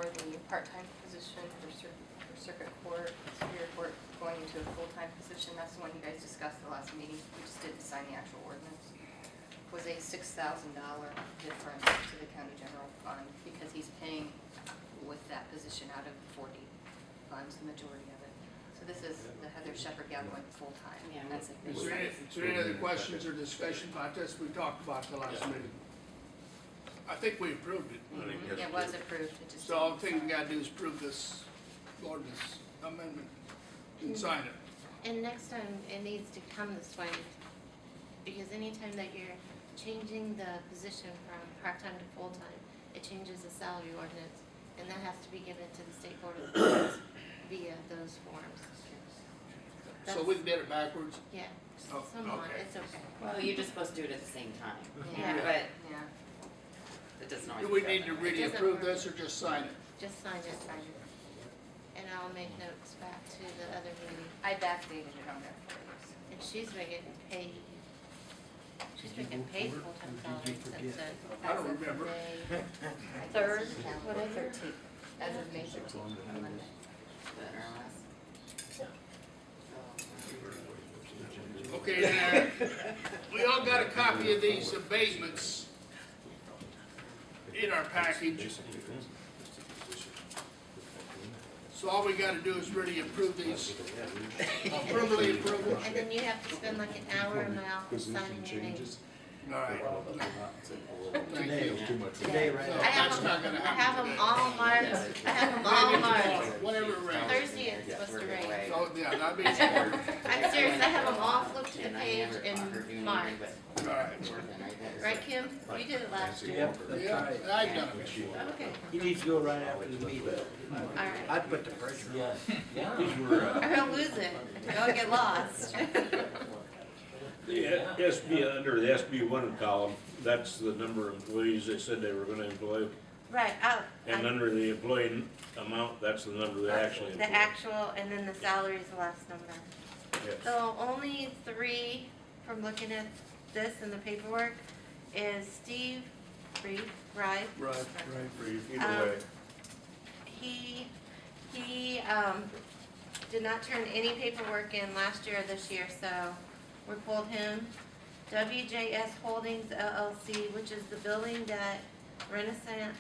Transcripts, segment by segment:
for the part-time position for circuit court, superior court, going into a full-time position. That's the one you guys discussed the last meeting. We just didn't sign the actual ordinance. Was a $6,000 difference to the county general fund because he's paying with that position out of the 40 funds, the majority of it. So this is the Heather Shepherd gal going full-time. Yeah, That's a big Is there any other questions or discussion about this? We talked about the last meeting. I think we approved it. It was approved. It just So all the didn't thing we sign. gotta do is approve this ordinance amendment and sign it. And next time, it needs to come this way, because anytime that you're changing the position from part-time to full-time, it changes the salary ordinance, and that has to be given to the state board of appeals via those forms. So we did it backwards? Yeah, Oh, someone, okay. it's okay. Well, you're just supposed to do it at the same time. Yeah. But Yeah. it doesn't always. Do we work need out to that way. really doesn't approve work. this or just sign it? Just sign it. And I'll make notes back to the other meeting. I backdated it on there for you. And she's been getting paid. She's been getting paid full-time salary since I don't remember. May 3rd, whatever. 13th, as of May 13th, on Monday. But, Okay, now, we all got a copy of these abatements in our package. So all we gotta do is really approve these. Verbally approve them. And then you have to spend like an hour in my office signing your name. All right. Thank you. Today, right? So I have that's them, not gonna I happen have them today. all marked, I have them all marked. Whatever it rains. Thursday it's supposed to rain. So, yeah, that'd be, all I'm serious, I have them all flipped to the and I page never and caught her doing marked. anything but right. working right there. Right, Kim? You did it last year. Yep, that's Yeah, right. I've done it before. Okay, He needs to go right after the meeting. all right. I'd put the pressure on. These were, Or he'll lose it, he'll get lost. the SB, under the SB one column, that's the number of employees they said they were gonna employ. Right, And under the employee amount, that's the number they actually employ. the actual, and then the salary is the last number. Yes. So only 3 from looking at this in the paperwork is Steve Reed, right? Right, Either way, He did not turn any paperwork in last year or this year, so we pulled him. WJS Holdings LLC, which is the building that Renaissance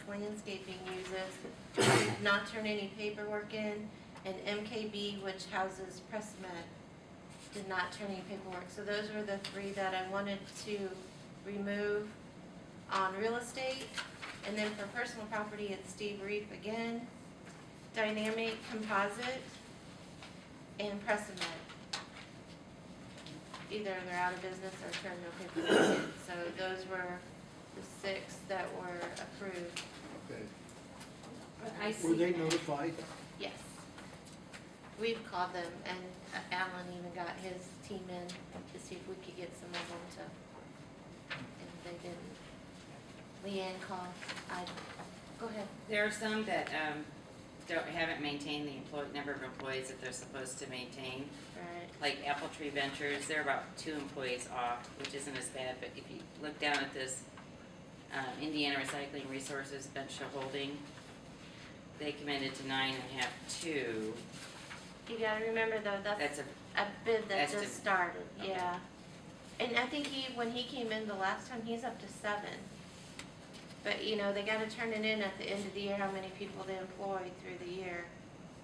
Landscaping uses, did not turn any paperwork in. And MKB, which houses Pressmet, did not turn any paperwork. So those were the 3 that I wanted to remove on real estate. And then for personal property, it's Steve Reef again, Dynamic Composite, and Pressmet. Either they're out of business or turned no paperwork in. So those were the 6 that were approved. okay. I Were see. they notified? Yes. We've called them, and Alan even got his team in to see if we could get some of them to, and they didn't. Leanne called, go ahead. There are some that haven't maintained the number of employees that they're supposed to maintain. Right. Like Apple Tree Ventures, they're about 2 employees off, which isn't as bad, but if you look down at this, Indiana Recycling Resources, Bench Holding, they committed to 9.5, 2. You gotta remember though, that's That's a, a bid that estimate. just started, Okay. yeah. And I think when he came in the last time, he's up to 7. But, you know, they gotta turn it in at the end of the year, how many people they employed through the year.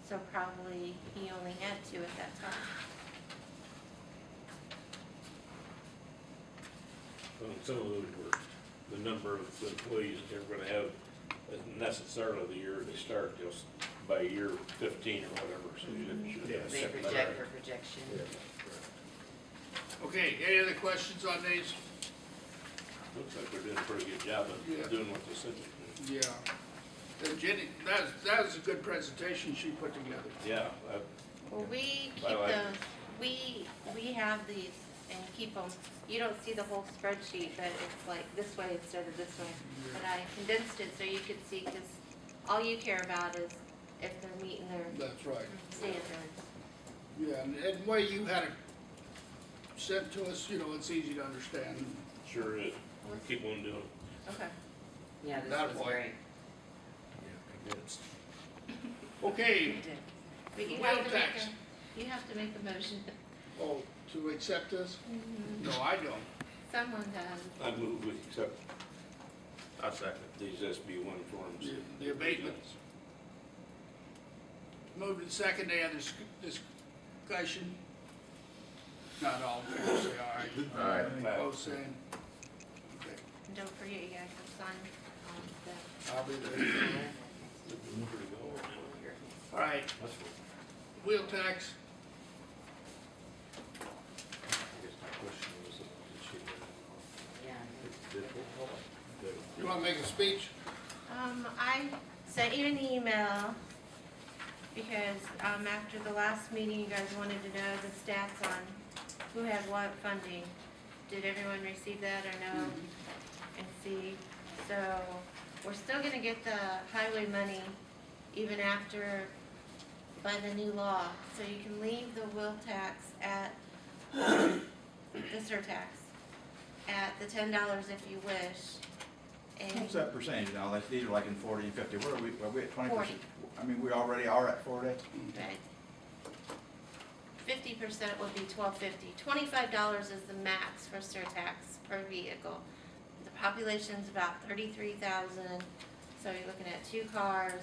So probably he only had 2 at that time. well, some of those were, the number of employees that they're gonna have isn't necessarily the year they start, just by year 15 or whatever, so you should have they set that project right. for projection. Okay, any other questions on these? Looks like they're doing a pretty good job Yeah. of doing what they said they do. Yeah. And Jenny, that was a good presentation she put together. Yeah, Well, we keep I like those, we have these and keep them. You don't see the whole spreadsheet, but it's like this way instead of this way. But I condensed it so you could see, because all you care about is if they're meeting their That's right. standards. Yeah, and the way you had it sent to us, you know, it's easy to understand. sure is. Keep on doing it. Okay. Yeah, this That was point. great. minutes. Okay, But you Wheel have to make tax. you have to make a motion. oh, to accept this? No, I don't. Someone does. I move we accept I second. these SB one forms. The abatement. Moved and second, any other discussion? Not all in favor, say aye. Aye. Opposed, same. Okay, And don't forget, you guys have signed that. I'll be there. Pretty good. All right, That's what, wheel tax, I guess my question was, did she, Yeah. you wanna make a speech? I sent you an email because, after the last meeting, you guys wanted to know the stats on who had what funding. Did everyone receive that or no? And see, so we're still gonna get the highway money even after, by the new law. So you can leave the wheel tax at, the surtax, at the $10 if you wish. And What's that percentage now? Like, these are like in 40 and 50. Where are we at 20%? 40. I mean, we already are at 40. Right. 50% would be $12.50. $25 is the max for surtax per vehicle. The population's about 33,000, so you're looking at 2 cars.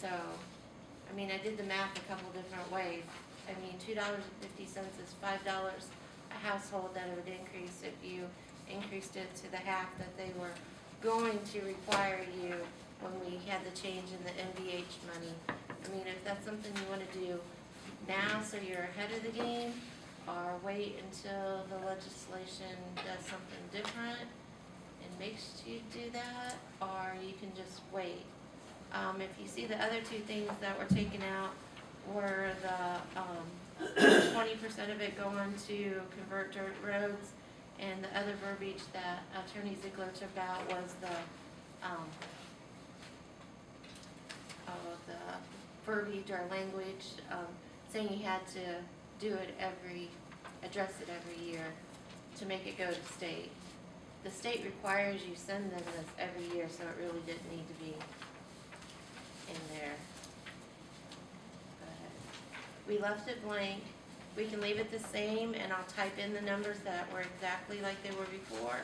So, I mean, I did the math a couple different ways. I mean, $2.50 is $5 a household that it would increase if you increased it to the half that they were going to require you when we had the change in the MVH money. I mean, if that's something you wanna do now, so you're ahead of the game, or wait until the legislation does something different and makes you do that, or you can just wait. If you see the other 2 things that were taken out were the 20% of it going to convert dirt roads, and the other verbiage that Attorney Ziegler took out was the verbiage or language, saying you had to do it address it every year to make it go to state. The state requires you send them this every year, so it really didn't need to be in there. But we left it blank. We can leave it the same, and I'll type in the numbers that were exactly like they were before.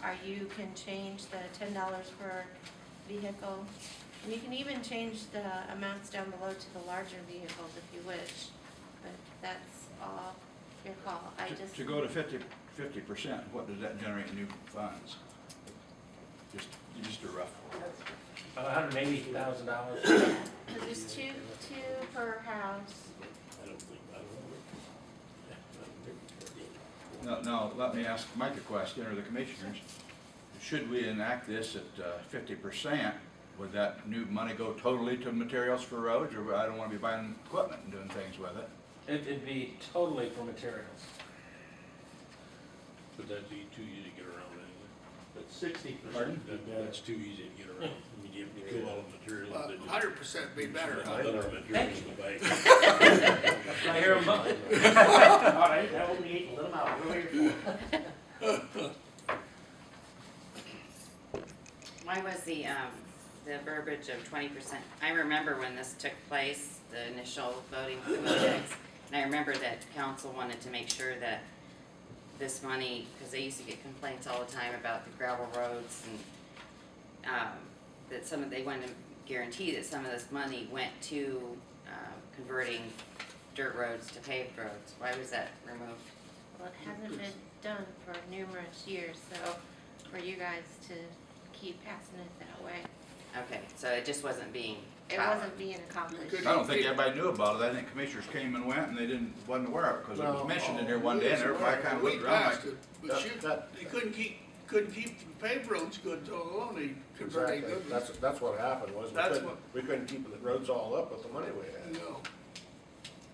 Or you can change the $10 per vehicle. And you can even change the amounts down below to the larger vehicles if you wish. But that's all your call. I just, To go to 50%, what does that generate in new funds? Just a rough. About $180,000. there's two per house. I don't think, I don't know. No, let me ask Mike a question, or the commissioners. Should we enact this at 50%? Would that new money go totally to materials for roads, or I don't want to be buying equipment and doing things with it? It'd be totally for materials. But that'd be too easy to get around anyway. But 60%. Pardon? That's too easy to get around. I mean, you kill all the materials. they just- 100% be better. Other materials to buy. I hear 'em. All right, that will be, let them out, we're here for. Why was the verbiage of 20%? I remember when this took place, the initial voting for the votex, and I remember that council wanted to make sure that this money, because they used to get complaints all the time about the gravel roads, and that they wanted to guarantee that some of this money went to converting dirt roads to paved roads. Why was that removed? Well, it hasn't been done for numerous years, so for you guys to keep passing it that way, Okay, so it just wasn't being it followed. wasn't being accomplished. Good. I don't think everybody knew about it. I think commissioners came and went, and they wasn't aware of it, because it was mentioned in here one day, and everybody kind of We looked around like, passed it, but shoot, they couldn't keep the paved roads good till alone, they converted Exactly, good. that's what happened, was That's we couldn't keep the roads all up with the money we had. No,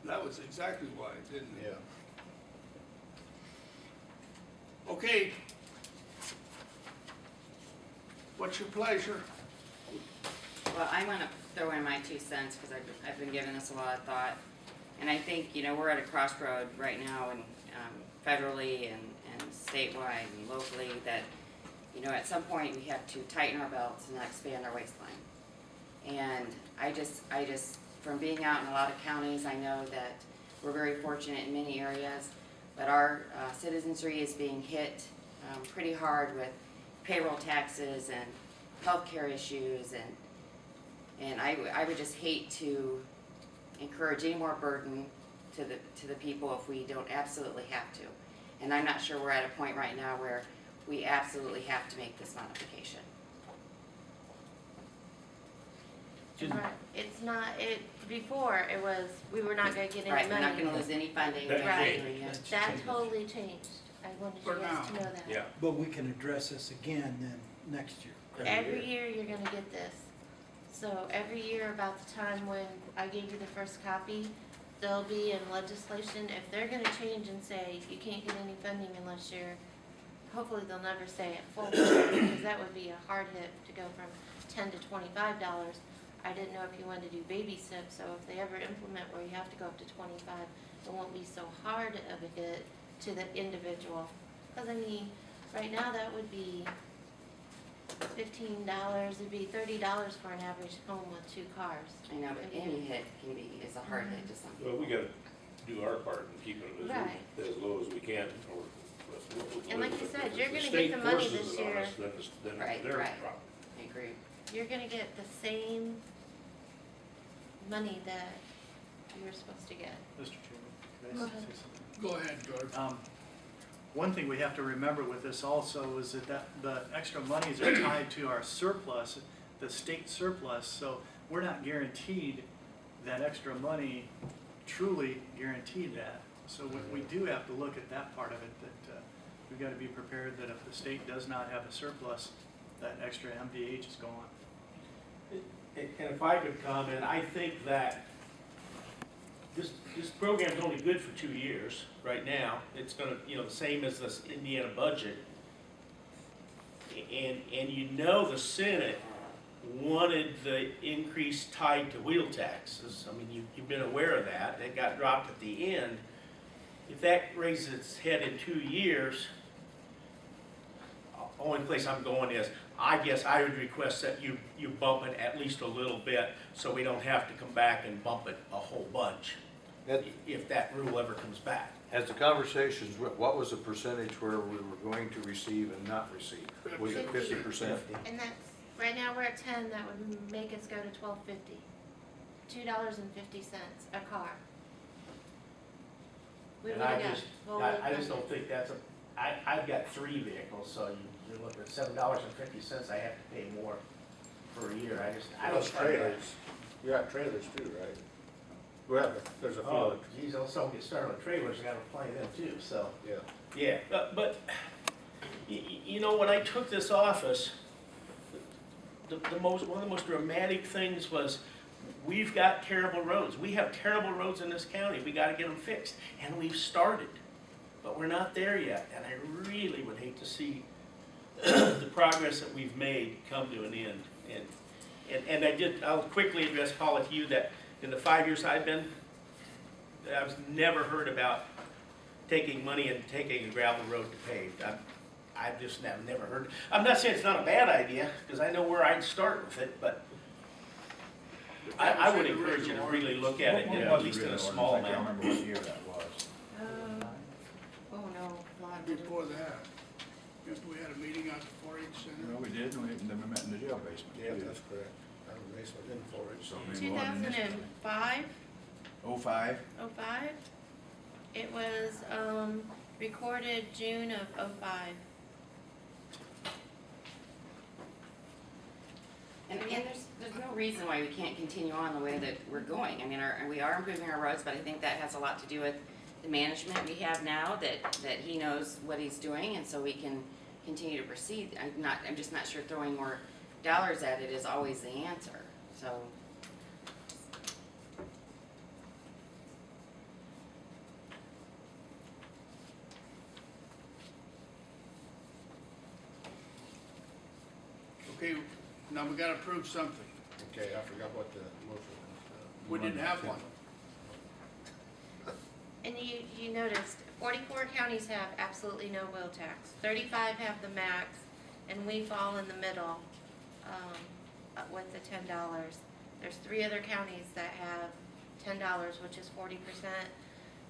that was exactly why it didn't. Yeah. Okay. What's your pleasure? Well, I want to throw in my 2 cents because I've been giving this a lot of thought. And I think, we're at a crossroad right now and federally and statewide and locally that, at some point we have to tighten our belts and not expand our waistline. And I just, from being out in a lot of counties, I know that we're very fortunate in many areas, but our citizenry is being hit pretty hard with payroll taxes and healthcare issues, and I would just hate to encourage any more burden to the people if we don't absolutely have to. And I'm not sure we're at a point right now where we absolutely have to make this modification. Right, it's not, before it was, we were not gonna get any money. Right, we're not gonna lose any funding. That Right. changed. That totally changed. I wanted For you guys to now. know that. Yeah. But we can address this again then next year. Every year you're gonna get this. So every year about the time when I gave you the first copy, there'll be in legislation, if they're gonna change and say you can't get any funding unless you're, hopefully they'll never say it full, because that would be a hard hit to go from $10 to $25. I didn't know if you wanted to do baby steps, so if they ever implement where you have to go up to 25, it won't be so hard of a hit to the individual. Cause I mean, right now that would be $15, it'd be $30 for an average home with 2 cars. I know, but any hit is a hard hit to some people. Well, we gotta do our part in keeping it Right. as low as we can, or. And like you said, you're If the gonna get state the money forces this it on year. us, then it's Right, their right. problem. I agree. You're gonna get the same money that you were supposed to get. Mr. Chairman, Go can I ahead. say something? Go ahead, George. One thing we have to remember with this also is that the extra monies are tied to our surplus, the state surplus, so we're not guaranteed that extra money, truly guaranteed that. So we do have to look at that part of it, that we've got to be prepared that if the state does not have a surplus, that extra MVH is gone. And if I could comment, I think that this program's only good for 2 years right now. It's gonna, the same as this Indiana budget. And you know the Senate wanted the increase tied to wheel taxes. I mean, you've been aware of that. It got dropped at the end. If that raises its head in 2 years, only place I'm going is, I guess I would request that you bump it at least a little bit, so we don't have to come back and bump it a whole bunch, if that rule ever comes back. As the conversations, what was the percentage where we were going to receive and not receive? Was it 50%? And that's, right now we're at 10, that would make us go to $12.50. $2.50 a car. We And would've got fully I just funded. don't think that's I've got 3 vehicles, so you're looking at $7.50, I have to pay more for a year. I don't. Plus trailers, you got trailers too, right? Well, there's a few. Oh, geez, don't someone get started on trailers, I gotta play them too, so. Yeah. Yeah, but when I took this office, one of the most dramatic things was, we've got terrible roads. We have terrible roads in this county. We gotta get them fixed. And we've started, but we're not there yet. And I really would hate to see the progress that we've made come to an end. And I'll quickly address, Paula, to you that in the 5 years I've never heard about taking money and taking a gravel road to paved. I've just never heard. I'm not saying it's not a bad idea, because I know where I'd start with it, but I would encourage you to really look at it, at least in a small I can't amount. remember what year that was. Oh no, Lord. Before that, remember we had a meeting out at the 4-H Center? Well, we did, and then we met in the jail basement. Yeah, that's correct. That was basement in Forage. So maybe more than this. 2005, 05? 05? It was, recorded June of 05. And there's no reason why we can't continue on the way that we're going. I mean, we are improving our roads, but I think that has a lot to do with the management we have now, that he knows what he's doing, and so we can continue to proceed. I'm just not sure throwing more dollars at it is always the answer, so. Okay, now we gotta prove something. Okay, I forgot what the motion was. We didn't have one. And you noticed, 44 counties have absolutely no wheel tax. 35 have the max, and we fall in the middle with the $10. There's 3 other counties that have $10, which is 40%.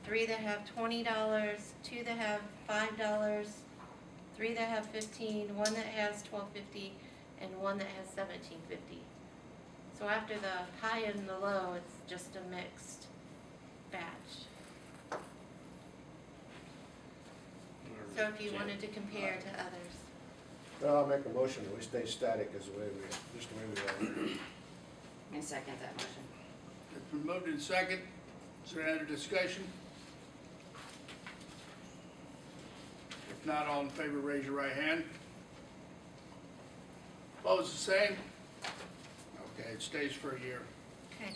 3 that have $20, 2 that have $5, 3 that have 15, 1 that has $12.50, and 1 that has $17.50. So after the high and the low, it's just a mixed batch. So if you wanted to compare to others. Well, I'll make a motion that we stay static as the way just the way we are. I second that motion. It's been moved in second. Is there any other discussion? If not, all in favor, raise your right hand. Opposed, the same? Okay, it stays for a year. Okay.